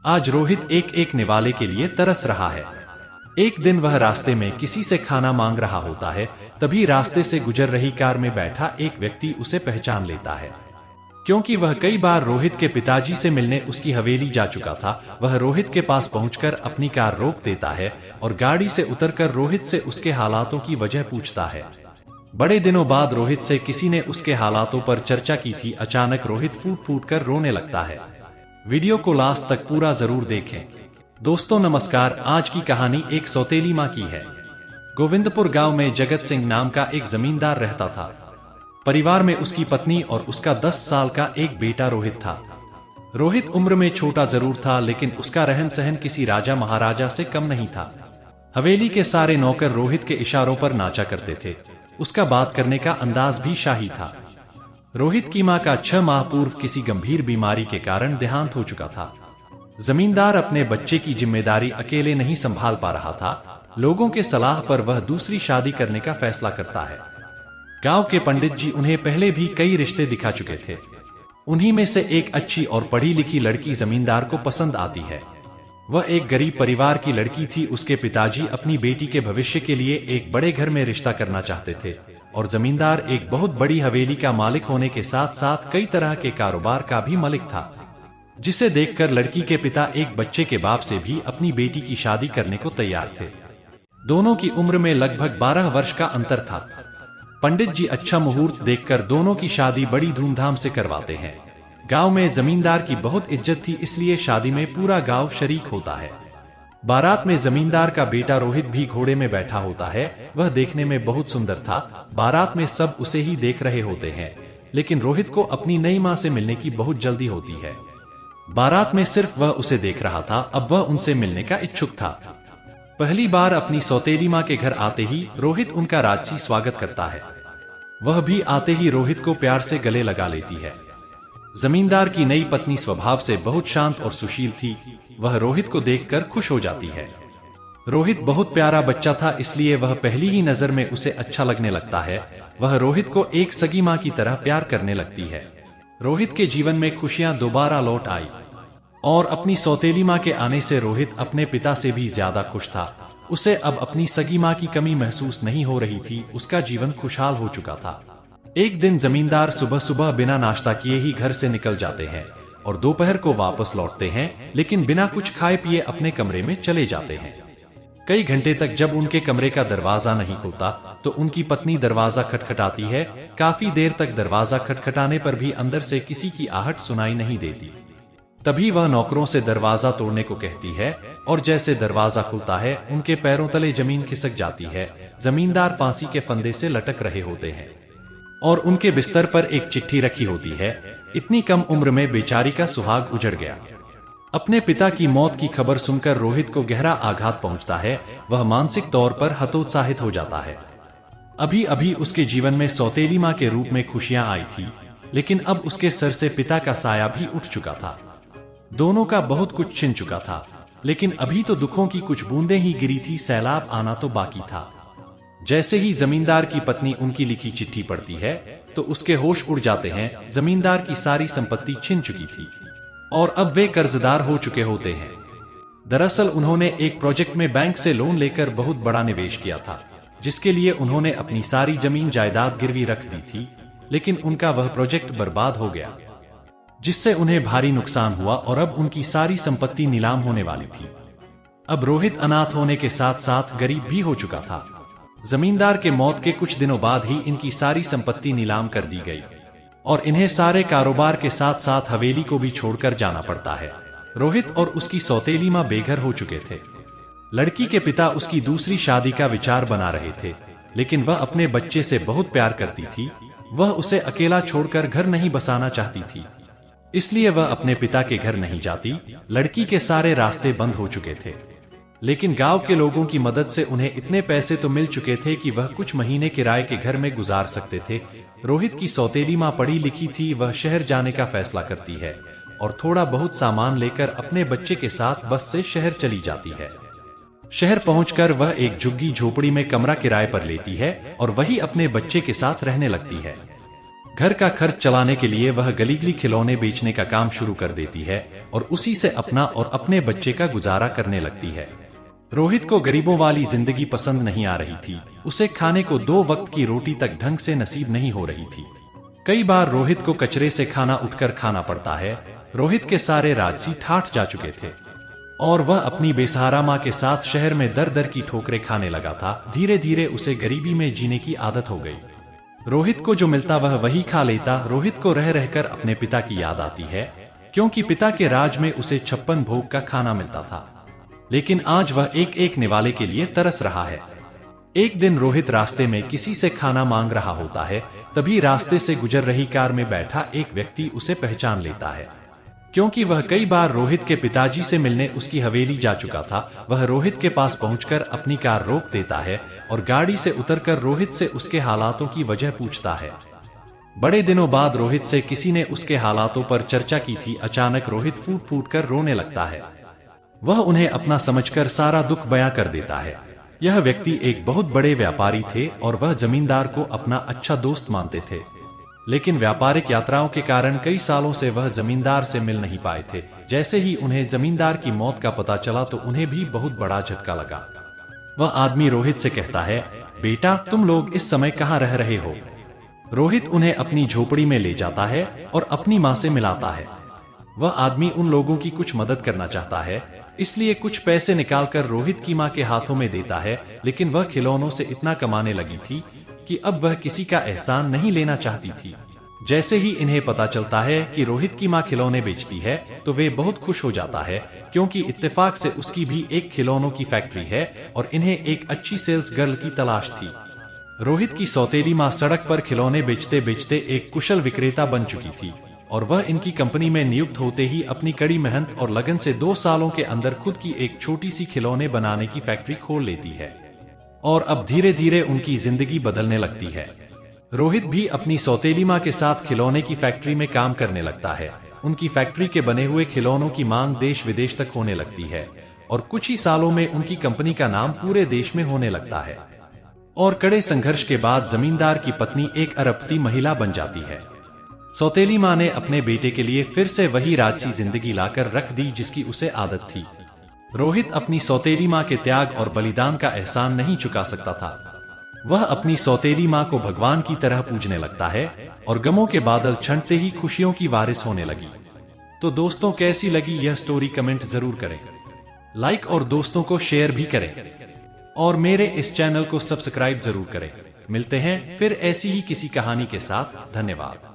आज रोहित एक एक निवाले के लिए तरस रहा है। एक दिन वह रास्ते में किसी से खाना मांग रहा होता है, तभी रास्ते से गुजर रही कार में बैठा एक व्यक्ति उसे पहचान लेता है। क्योंकि वह कई बार रोहित के पिताजी से मिलने उसकी हवेली जा चुका था, वह रोहित के पास पहुंचकर अपनी कार रोक देता है और गाड़ी से उतरकर रोहित से उसके हालातों की वजह पूछता है। बड़े दिनों बाद रोहित से किसी ने उसके हालातों पर चर्चा की थी। अचानक रोहित फूट फूट कर रोने लगता है। वीडियो को लास्ट तक पूरा जरूर देखें। दोस्तों नमस्कार, आज की कहानी एक सौतेली माँ की है। गोविंदपुर गांव में जगत सिंह नाम का एक जमींदार रहता था। परिवार में उसकी पत्नी और उसका 10 साल का एक बेटा रोहित था। रोहित उम्र में छोटा जरूर था, लेकिन उसका रहन सहन किसी राजा महाराजा से कम नहीं था। हवेली के सारे नौकर रोहित के इशारों पर नाचा करते थे। उसका बात करने का अंदाज भी शाही था। रोहित की मां का 6 माह पूर्व किसी गंभीर बीमारी के कारण देहांत हो चुका था। जमींदार अपने बच्चे की जिम्मेदारी अकेले नहीं संभाल पा रहा था। लोगों के सलाह पर वह दूसरी शादी करने का फैसला करता है। गांव के पंडित जी उन्हें पहले भी कई रिश्ते दिखा चुके थे। उन्हीं में से एक अच्छी और पढ़ी लिखी लड़की जमींदार को पसंद आती है। वह एक गरीब परिवार की लड़की थी। उसके पिताजी अपनी बेटी के भविष्य के लिए एक बड़े घर में रिश्ता करना चाहते थे और जमींदार एक बहुत बड़ी हवेली का मालिक होने के साथ साथ कई तरह के कारोबार का भी मालिक था, जिसे देखकर लड़की के पिता एक बच्चे के बाप से भी अपनी बेटी की शादी करने को तैयार थे। दोनों की उम्र में लगभग 12 वर्ष का अंतर था। पंडित जी अच्छा मुहूर्त देखकर दोनों की शादी बड़ी धूमधाम से करवाते हैं। गांव में जमींदार की बहुत इज्जत थी, इसलिए शादी में पूरा गांव शरीक होता है। बारात में जमींदार का बेटा रोहित भी घोड़े में बैठा होता है। वह देखने में बहुत सुंदर था। बारात में सब उसे ही देख रहे होते हैं, लेकिन रोहित को अपनी नई मां से मिलने की बहुत जल्दी होती है। बारात में सिर्फ वह उसे देख रहा था, अब वह उनसे मिलने का इच्छुक था। पहली बार अपनी सौतेली मां के घर आते ही रोहित उनका राजसी स्वागत करता है। वह भी आते ही रोहित को प्यार से गले लगा लेती है। जमींदार की नई पत्नी स्वभाव से बहुत शांत और सुशील थी। वह रोहित को देखकर खुश हो जाती है। रोहित बहुत प्यारा बच्चा था, इसलिए वह पहली ही नजर में उसे अच्छा लगने लगता है। वह रोहित को एक सगी मां की तरह प्यार करने लगती है। रोहित के जीवन में खुशियां दोबारा लौट आई और अपनी सौतेली मां के आने से रोहित अपने पिता से भी ज्यादा खुश था। उसे अब अपनी सगी मां की कमी महसूस नहीं हो रही थी। उसका जीवन खुशहाल हो चुका था। एक दिन जमींदार सुबह सुबह बिना नाश्ता किए ही घर से निकल जाते हैं और दोपहर को वापस लौटते हैं, लेकिन बिना कुछ खाए पिए अपने कमरे में चले जाते हैं। कई घंटे तक जब उनके कमरे का दरवाजा नहीं खुलता तो उनकी पत्नी दरवाजा खटखटाती है। काफी देर तक दरवाजा खटखटाने पर भी अंदर से किसी की आहट सुनाई नहीं देती। तभी वह नौकरों से दरवाजा तोड़ने को कहती है और जैसे दरवाजा खुलता है उनके पैरों तले जमीन खिसक जाती है। जमींदार फांसी के फंदे से लटक रहे होते हैं और उनके बिस्तर पर एक चिट्ठी रखी होती है। इतनी कम उम्र में बेचारी का सुहाग उजड़ गया। अपने पिता की मौत की खबर सुनकर रोहित को गहरा आघात पहुंचता है। वह मानसिक तौर पर हतोत्साहित हो जाता है। अभी अभी उसके जीवन में सौतेली मां के रूप में खुशियां आई थी, लेकिन अब उसके सर से पिता का साया भी उठ चुका था। दोनों का बहुत कुछ छिन चुका था, लेकिन अभी तो दुखों की कुछ बूंदें ही गिरी थी, सैलाब आना तो बाकी था। जैसे ही जमींदार की पत्नी उनकी लिखी चिट्ठी पढ़ती है तो उसके होश उड़ जाते हैं। जमींदार की सारी संपत्ति छिन चुकी थी और अब वे कर्जदार हो चुके होते हैं। दरअसल उन्होंने एक प्रोजेक्ट में बैंक से लोन लेकर बहुत बड़ा निवेश किया था, जिसके लिए उन्होंने अपनी सारी जमीन जायदाद गिरवी रख दी थी, लेकिन उनका वह प्रोजेक्ट बर्बाद हो गया, जिससे उन्हें भारी नुकसान हुआ और अब उनकी सारी संपत्ति नीलाम होने वाली थी। अब रोहित अनाथ होने के साथ साथ गरीब भी हो चुका था। जमींदार के मौत के कुछ दिनों बाद ही इनकी सारी संपत्ति नीलाम कर दी गई और इन्हें सारे कारोबार के साथ साथ हवेली को भी छोड़कर जाना पड़ता है। रोहित और उसकी सौतेली मां बेघर हो चुके थे। लड़की के पिता उसकी दूसरी शादी का विचार बना रहे थे, लेकिन वह अपने बच्चे से बहुत प्यार करती थी। वह उसे अकेला छोड़कर घर नहीं बसाना चाहती थी, इसलिए वह अपने पिता के घर नहीं जाती। लड़की के सारे रास्ते बंद हो चुके थे, लेकिन गांव के लोगों की मदद से उन्हें इतने पैसे तो मिल चुके थे कि वह कुछ महीने किराए के घर में गुजार सकते थे। रोहित की सौतेली मां पढ़ी लिखी थी। वह शहर जाने का फैसला करती है और थोड़ा बहुत सामान लेकर अपने बच्चे के साथ बस से शहर चली जाती है। शहर पहुंचकर वह एक झुग्गी झोपड़ी में कमरा किराए पर लेती है और वही अपने बच्चे के साथ रहने लगती है। घर का खर्च चलाने के लिए वह गलीगली खिलौने बेचने का काम शुरू कर देती है और उसी से अपना और अपने बच्चे का गुजारा करने लगती है। रोहित को गरीबों वाली जिंदगी पसंद नहीं आ रही थी। उसे खाने को 2 वक्त की रोटी तक ढंग से नसीब नहीं हो रही थी। कई बार रोहित को कचरे से खाना उठकर खाना पड़ता है। रोहित के सारे राजसी ठाठ जा चुके थे और वह अपनी बेसहारा माँ के साथ शहर में दर दर की ठोकरें खाने लगा था। धीरे धीरे उसे गरीबी में जीने की आदत हो गई। रोहित को जो मिलता वह वही खा लेता। रोहित को रह रहकर अपने पिता की याद आती है, क्योंकि पिता के राज में उसे 56 भोग का खाना मिलता था। लेकिन आज वह एक एक निवाले के लिए तरस रहा है। एक दिन रोहित रास्ते में किसी से खाना मांग रहा होता है। तभी रास्ते से गुजर रही कार में बैठा एक व्यक्ति उसे पहचान लेता है, क्योंकि वह कई बार रोहित के पिताजी से मिलने उसकी हवेली जा चुका था। वह रोहित के पास पहुंचकर अपनी कार रोक देता है और गाड़ी से उतरकर रोहित से उसके हालातों की वजह पूछता है। बड़े दिनों बाद रोहित से किसी ने उसके हालातों पर चर्चा की थी। अचानक रोहित फूट फूट कर रोने लगता है। वह उन्हें अपना समझकर सारा दुख बयां कर देता है। यह व्यक्ति एक बहुत बड़े व्यापारी थे और वह जमींदार को अपना अच्छा दोस्त मानते थे। लेकिन व्यापारिक यात्राओं के कारण कई सालों से वह जमींदार से मिल नहीं पाए थे। जैसे ही उन्हें जमींदार की मौत का पता चला तो उन्हें भी बहुत बड़ा झटका लगा। वह आदमी रोहित से कहता है, बेटा तुम लोग इस समय कहाँ रह रहे हो? रोहित उन्हें अपनी झोपड़ी में ले जाता है और अपनी माँ से मिलाता है। वह आदमी उन लोगों की कुछ मदद करना चाहता है, इसलिए कुछ पैसे निकालकर रोहित की माँ के हाथों में देता है। लेकिन वह खिलौनों से इतना कमाने लगी थी कि अब वह किसी का एहसान नहीं लेना चाहती थी। जैसे ही इन्हें पता चलता है कि रोहित की माँ खिलौने बेचती है तो वे बहुत खुश हो जाता है, क्योंकि इत्तेफाक से उसकी भी एक खिलौनों की फैक्ट्री है और इन्हें एक अच्छी सेल्स गर्ल की तलाश थी। रोहित की सौतेली माँ सड़क पर खिलौने बेचते बेचते एक कुशल विक्रेता बन चुकी थी और वह इनकी कंपनी में नियुक्त होते ही अपनी कड़ी मेहनत और लगन से 2 सालों के अंदर खुद की एक छोटी सी खिलौने बनाने की फैक्ट्री खोल लेती है और अब धीरे धीरे उनकी जिंदगी बदलने लगती है। रोहित भी अपनी सौतेली माँ के साथ खिलौने की फैक्ट्री में काम करने लगता है। उनकी फैक्ट्री के बने हुए खिलौनों की मांग देश विदेश तक होने लगती है और कुछ ही सालों में उनकी कंपनी का नाम पूरे देश में होने लगता है। और कड़े संघर्ष के बाद जमींदार की पत्नी एक अरबपति महिला बन जाती है। सौतेली माँ ने अपने बेटे के लिए फिर से वही राजसी जिंदगी लाकर रख दी जिसकी उसे आदत थी। रोहित अपनी सौतेली माँ के त्याग और बलिदान का एहसान नहीं चुका सकता था। वह अपनी सौतेली माँ को भगवान की तरह पूजने लगता है और गमों के बादल छंटते ही खुशियों की वारिस होने लगी। तो दोस्तों, कैसी लगी यह स्टोरी कमेंट जरूर करें, लाइक और दोस्तों को शेयर भी करें और मेरे इस चैनल को सब्सक्राइब जरूर करें। मिलते हैं फिर ऐसी ही किसी कहानी के साथ। धन्यवाद।